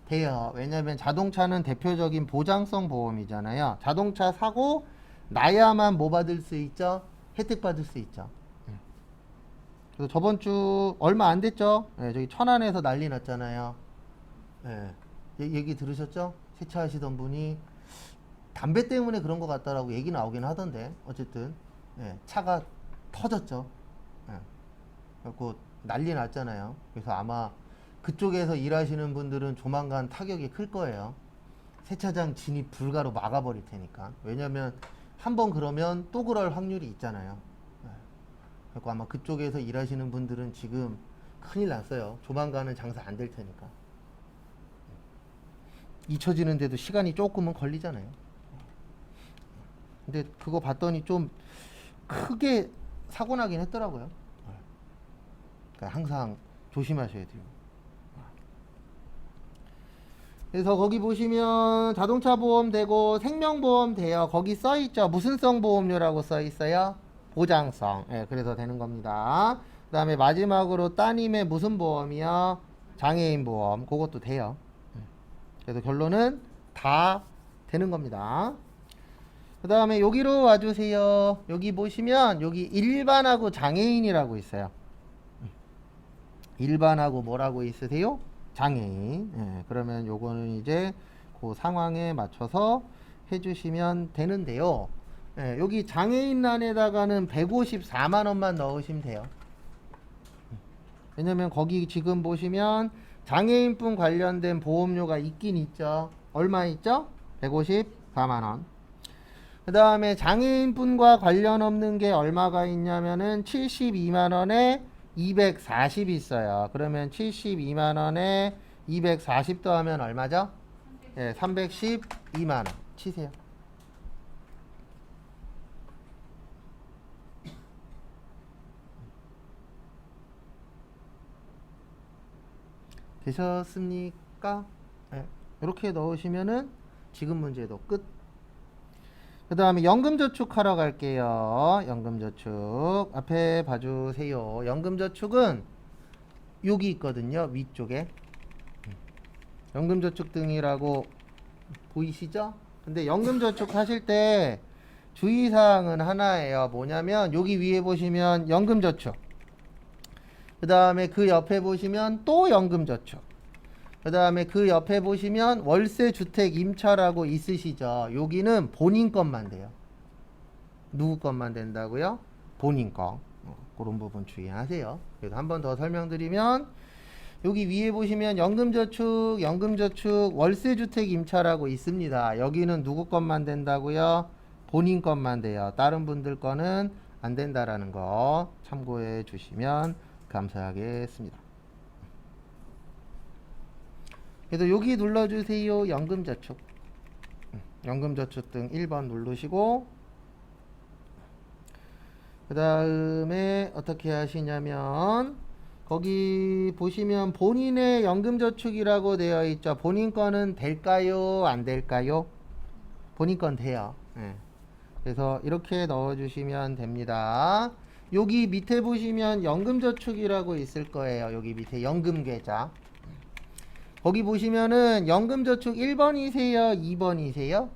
돼요. 왜냐하면 자동차는 대표적인 보장성 보험이잖아요. 자동차 사고 나야만 뭐 받을 수 있죠? 혜택 받을 수 있죠. 그래서 저번 주 얼마 안 됐죠? 네, 저기 천안에서 난리 났잖아요. 네, 얘기 들으셨죠? 세차하시던 분이 담배 때문에 그런 것 같다라고 얘기 나오긴 하던데 어쨌든 차가 터졌죠. 그래서 난리 났잖아요. 그래서 아마 그쪽에서 일하시는 분들은 조만간 타격이 클 거예요. 세차장 진입 불가로 막아버릴 테니까. 왜냐면 한번 그러면 또 그럴 확률이 있잖아요. 그래서 아마 그쪽에서 일하시는 분들은 지금 큰일 났어요. 조만간은 장사 안 될 테니까. 잊혀지는데도 시간이 조금은 걸리잖아요. 근데 그거 봤더니 좀 크게 사고 나긴 했더라고요. 그러니까 항상 조심하셔야 돼요. 그래서 거기 보시면 자동차 보험 되고 생명보험 돼요. 거기 써 있죠. 무슨 성 보험료라고 써 있어요? 보장성. 그래서 되는 겁니다. 그 다음에 마지막으로 따님의 무슨 보험이요? 장애인 보험. 그것도 돼요. 그래서 결론은 다 되는 겁니다. 그 다음에 여기로 와주세요. 여기 보시면 여기 일반하고 장애인이라고 있어요. 일반하고 뭐라고 있으세요? 장애인. 그러면 요거는 이제 그 상황에 맞춰서 해주시면 되는데요. 예, 여기 장애인란에다가는 154만 원만 넣으시면 돼요. 왜냐면 거기 지금 보시면 장애인분 관련된 보험료가 있긴 있죠. 얼마 있죠? 154만 원. 그 다음에 장애인분과 관련 없는 게 얼마가 있냐면은 72만 원에 240 있어요. 그러면 72만 원에 240 더하면 얼마죠? 예, 312만 원 치세요. 되셨습니까? 네. 이렇게 넣으시면은 지금 문제도 끝. 그 다음에 연금저축 하러 갈게요. 연금저축 앞에 봐주세요. 연금저축은 여기 있거든요. 위쪽에 연금저축 등이라고 보이시죠? 근데 연금저축 하실 때 주의사항은 하나예요. 뭐냐면 여기 위에 보시면 연금저축, 그 다음에 그 옆에 보시면 또 연금저축, 그 다음에 그 옆에 보시면 월세주택 임차라고 있으시죠. 여기는 본인 것만 돼요. 누구 것만 된다고요? 본인 거. 그런 부분 주의하세요. 그래서 한 번 더 설명드리면 여기 위에 보시면 연금저축, 연금저축, 월세주택 임차라고 있습니다. 여기는 누구 것만 된다고요? 본인 것만 돼요. 다른 분들 거는 안 된다라는 거 참고해 주시면 감사하겠습니다. 그래서 여기 눌러주세요. 연금저축. 연금저축 등 1번 누르시고 그 다음에 어떻게 하시냐면 거기 보시면 본인의 연금저축이라고 되어 있죠. 본인 거는 될까요? 안 될까요? 본인 건 돼요. 네. 그래서 이렇게 넣어주시면 됩니다. 여기 밑에 보시면 연금저축이라고 있을 거예요. 여기 밑에 연금계좌. 거기 보시면은 연금저축 1번이세요? 2번이세요?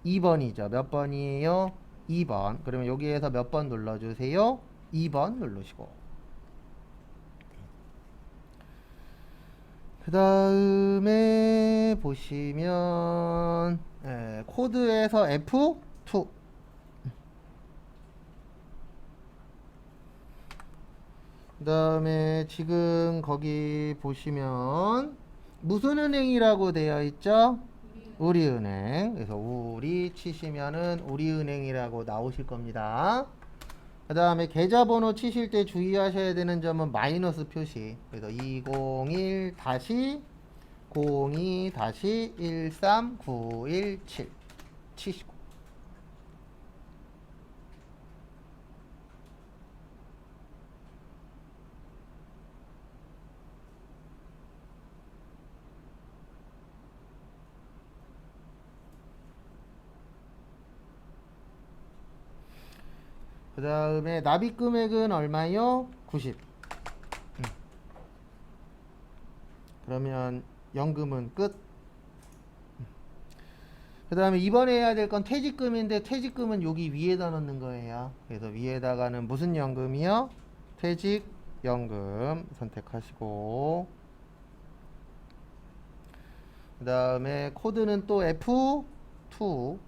2번이죠. 몇 번이에요? 2번. 그러면 여기에서 몇 번 눌러주세요? 2번 누르시고. 그 다음에 보시면 코드에서 F2. 그 다음에 지금 거기 보시면 무슨 은행이라고 되어 있죠? 우리은행. 그래서 우리 치시면은 우리은행이라고 나오실 겁니다. 그 다음에 계좌번호 치실 때 주의하셔야 되는 점은 마이너스 표시. 그래서 201-02-13917 치시고. 그 다음에 납입 금액은 얼마요? 90. 그러면 연금은 끝. 그 다음에 이번에 해야 될 건 퇴직금인데 퇴직금은 여기 위에다 넣는 거예요. 그래서 위에다가는 무슨 연금이요? 퇴직연금 선택하시고 그 다음에 코드는 또 F2.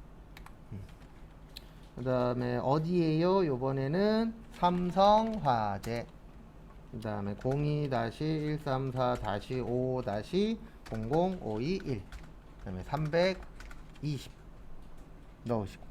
그 다음에 어디에요? 요번에는 삼성화재. 그 다음에 02-134-5-005221. 그 다음에 320 넣으시고.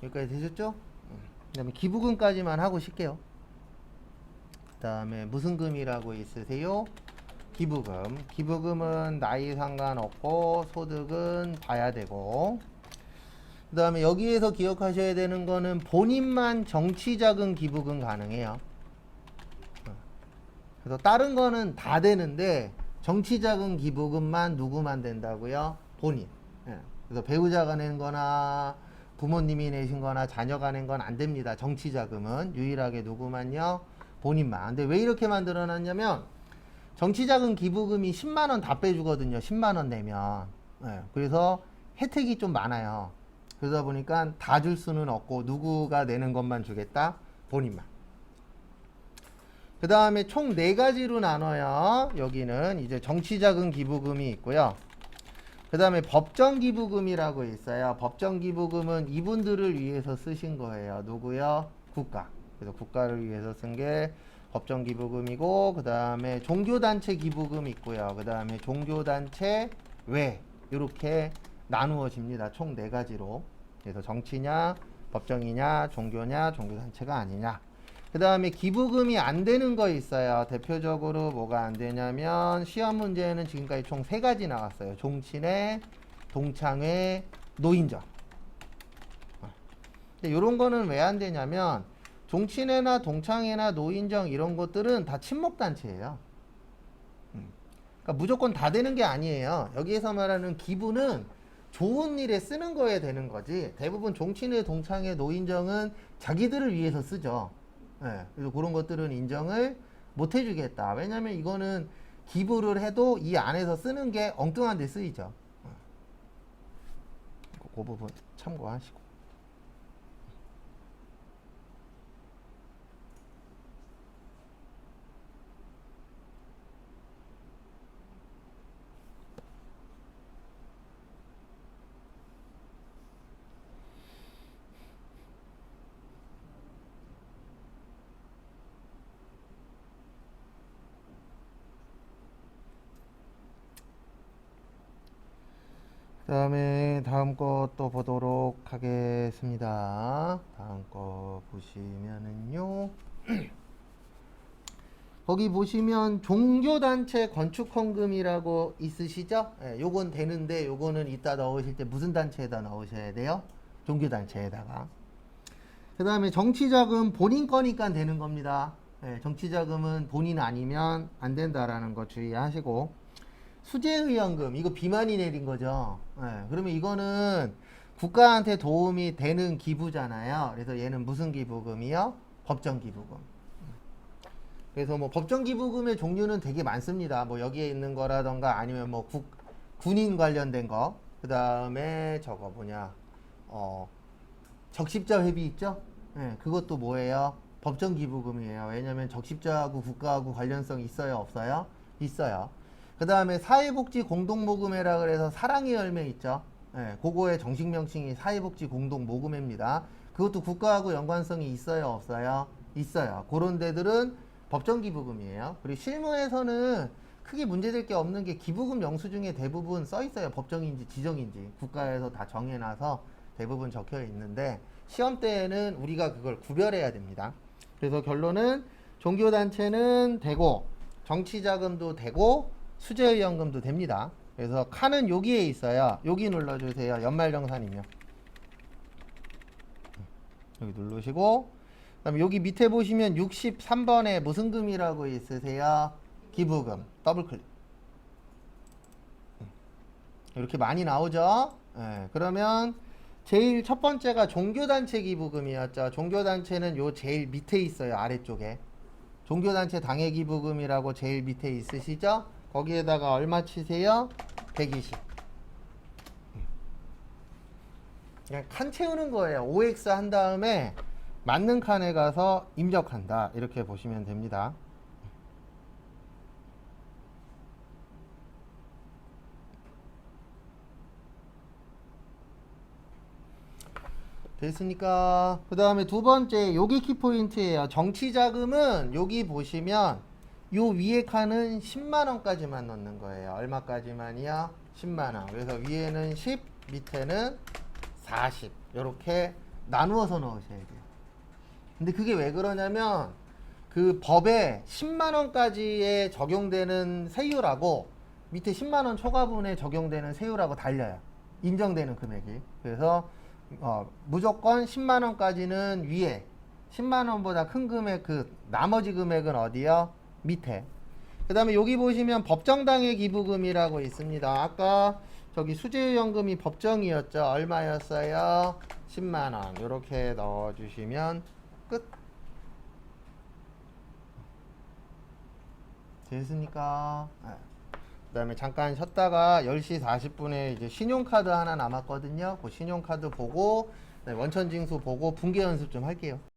여기까지 되셨죠? 그 다음에 기부금까지만 하고 쉴게요. 그 다음에 무슨 금이라고 있으세요? 기부금. 기부금은 나이 상관없고 소득은 봐야 되고 그 다음에 여기에서 기억하셔야 되는 거는 본인만 정치자금 기부금 가능해요. 그래서 다른 거는 다 되는데 정치자금 기부금만 누구만 된다고요? 본인. 그래서 배우자가 낸 거나 부모님이 내신 거나 자녀가 낸 건 안 됩니다. 정치자금은 유일하게 누구만요? 본인만. 근데 왜 이렇게 만들어 놨냐면 정치자금 기부금이 10만 원 다 빼주거든요. 10만 원 내면. 네, 그래서 혜택이 좀 많아요. 그러다 보니까 다 줄 수는 없고 누구가 내는 것만 주겠다? 본인만. 그 다음에 총 4가지로 나눠요. 여기는 이제 정치자금 기부금이 있고요. 그 다음에 법정기부금이라고 있어요. 법정기부금은 이분들을 위해서 쓰신 거예요. 누구요? 국가. 그래서 국가를 위해서 쓴 게 법정기부금이고, 그 다음에 종교단체 기부금 있고요. 그 다음에 종교단체 외 이렇게 나누어집니다. 총 4가지로. 그래서 정치냐, 법정이냐, 종교냐, 종교단체가 아니냐. 그 다음에 기부금이 안 되는 거 있어요. 대표적으로 뭐가 안 되냐면 시험 문제는 지금까지 총 3가지 나왔어요. 종친회, 동창회, 노인정. 근데 이런 거는 왜 안 되냐면 종친회나 동창회나 노인정 이런 것들은 다 친목단체예요. 그러니까 무조건 다 되는 게 아니에요. 여기에서 말하는 기부는 좋은 일에 쓰는 거에 되는 거지. 대부분 종친회, 동창회, 노인정은 자기들을 위해서 쓰죠. 네, 그래서 그런 것들은 인정을 못 해주겠다. 왜냐면 이거는 기부를 해도 이 안에서 쓰는 게 엉뚱한 데 쓰이죠. 그 부분 참고하시고. 그 다음에 다음 거 또 보도록 하겠습니다. 다음 거 보시면은요. 거기 보시면 종교단체 건축헌금이라고 있으시죠? 예, 요건 되는데 요거는 이따 넣으실 때 무슨 단체에다 넣으셔야 돼요? 종교단체에다가. 그 다음에 정치자금 본인 거니까 되는 겁니다. 예, 정치자금은 본인 아니면 안 된다라는 거 주의하시고. 수재의원금 이거 비만이 내린 거죠. 예, 그러면 이거는 국가한테 도움이 되는 기부잖아요. 그래서 얘는 무슨 기부금이요? 법정기부금. 그래서 뭐 법정기부금의 종류는 되게 많습니다. 뭐 여기에 있는 거라던가 아니면 뭐 군인 관련된 거. 그 다음에 저거 뭐냐 적십자 회비 있죠? 예, 그것도 뭐예요? 법정기부금이에요. 왜냐면 적십자하고 국가하고 관련성이 있어요? 없어요? 있어요. 그 다음에 사회복지 공동모금회라 그래서 사랑의 열매 있죠. 예, 그거의 정식 명칭이 사회복지 공동모금회입니다. 그것도 국가하고 연관성이 있어요? 없어요? 있어요. 그런 데들은 법정기부금이에요. 그리고 실무에서는 크게 문제될 게 없는 게 기부금 영수 중에 대부분 써 있어요. 법정인지 지정인지 국가에서 다 정해놔서 대부분 적혀 있는데 시험 때에는 우리가 그걸 구별해야 됩니다. 그래서 결론은 종교단체는 되고 정치자금도 되고 수재의원금도 됩니다. 그래서 칸은 여기에 있어요. 여기 눌러주세요. 연말정산이면 여기 누르시고 그다음에 여기 밑에 보시면 63번에 무슨 금이라고 있으세요? 기부금. 더블클릭. 이렇게 많이 나오죠? 네, 그러면 제일 첫 번째가 종교단체 기부금이었죠. 종교단체는 요 제일 밑에 있어요. 아래쪽에. 종교단체 당해기부금이라고 제일 밑에 있으시죠? 거기에다가 얼마 치세요? 120. 그냥 칸 채우는 거예요. OX 한 다음에 맞는 칸에 가서 입력한다. 이렇게 보시면 됩니다. 됐으니까 그 다음에 두 번째 여기 키포인트예요. 정치자금은 여기 보시면 요 위에 칸은 10만원까지만 넣는 거예요. 얼마까지만이요? 10만원. 그래서 위에는 10, 밑에는 40 이렇게 나누어서 넣으셔야 돼요. 근데 그게 왜 그러냐면 그 법에 10만원까지에 적용되는 세율하고 밑에 10만원 초과분에 적용되는 세율하고 달려요. 인정되는 금액이. 그래서 무조건 10만원까지는 위에 10만원보다 큰 금액 그 나머지 금액은 어디요? 밑에. 그 다음에 여기 보시면 법정당해 기부금이라고 있습니다. 아까 저기 수재연금이 법정이었죠. 얼마였어요? 10만원 이렇게 넣어주시면 끝. 됐습니까? 네. 그 다음에 잠깐 쉬었다가 10시 40분에 이제 신용카드 하나 남았거든요. 그 신용카드 보고 원천징수 보고 분계 연습 좀 할게요.